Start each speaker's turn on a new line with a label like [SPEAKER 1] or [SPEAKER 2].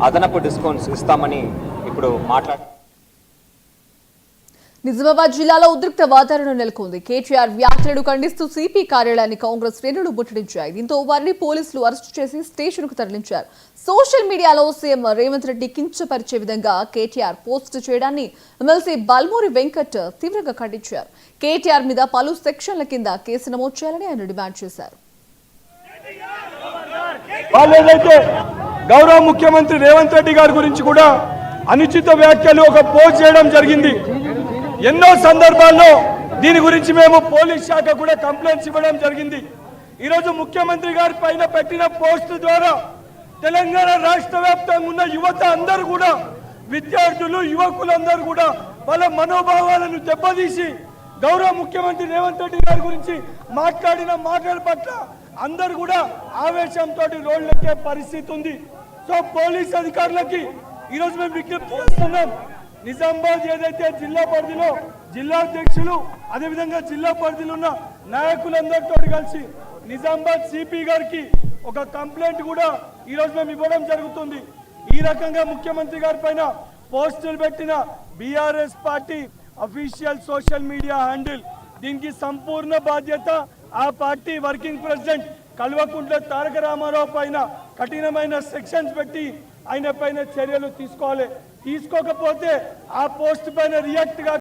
[SPEAKER 1] అదనపు డిస్కౌంట్స్ ఇస్తామని ఇప్పుడు
[SPEAKER 2] నిజామాబాద్ జిల్లాలో ఉద్రిక్త వాతావరణం నెలకొంది. కేటీఆర్ వ్యాఖ్యలను ఖండిస్తూ సిపి కార్యాలయాన్ని కాంగ్రెస్ శ్రేణులు ముట్టడించాయి. దీంతో వారిని పోలీసులు అరెస్టు చేసి స్టేషన్ కు తరలించారు. సోషల్ మీడియాలో సీఎం రేవంత్ రెడ్డి కించపరిచే విధంగా కేటీఆర్ పోస్ట్ చేయడాన్ని ఎమ్మెల్సీ బల్మూరి వెంకట్ తీవ్రంగా ఖండించారు. కేటీఆర్ మీద పలు సెక్షన్ల కింద కేసు నమోదు చేయాలని ఆయన డిమాండ్ చేశారు.
[SPEAKER 3] గౌరవ ముఖ్యమంత్రి రేవంత్ రెడ్డి గారి గురించి కూడా అనుచిత వ్యాఖ్యలు ఒక పోస్ట్ చేయడం జరిగింది. ఎన్నో సందర్భాల్లో దీని గురించి మేము పోలీస్ శాఖ కూడా కంప్లైంట్స్ ఇవ్వడం జరిగింది. ఈరోజు ముఖ్యమంత్రి గారి పైన పెట్టిన పోస్ట్ ద్వారా తెలంగాణ రాష్ట్ర వ్యాప్తంగా ఉన్న యువత అందరూ కూడా, విద్యార్థులు యువకులందరూ కూడా వాళ్ళ మనోభావాలను దెబ్బతీసి గౌరవ ముఖ్యమంత్రి రేవంత్ రెడ్డి గారి గురించి మాట్లాడిన మాటల పట్ల అందరూ కూడా ఆవేశంతో రోడ్లెక్కే పరిస్థితి ఉంది. సో పోలీస్ అధికారులకి ఈరోజు మేము విజ్ఞప్తి చేస్తున్నాం. నిజామాబాద్ ఏదైతే జిల్లా పరిధిలో జిల్లా అధ్యక్షులు అదేవిధంగా జిల్లా పరిధిలో ఉన్న నాయకులందరితో కలిసి నిజామాబాద్ సిపి గారికి ఒక కంప్లైంట్ కూడా ఈరోజు మేము ఇవ్వడం జరుగుతుంది. ఈ రకంగా ముఖ్యమంత్రి గారి పైన పోస్టులు పెట్టిన BRS party official social media handle, దీనికి సంపూర్ణ బాధ్యత ఆ party working president Kalvakuntla Taraka Ramarao పైన కఠినమైన సెక్షన్స్ పెట్టి ఆయన పైన చర్యలు తీసుకోవాలి. తీసుకోకపోతే ఆ పోస్ట్ పైన రియాక్ట్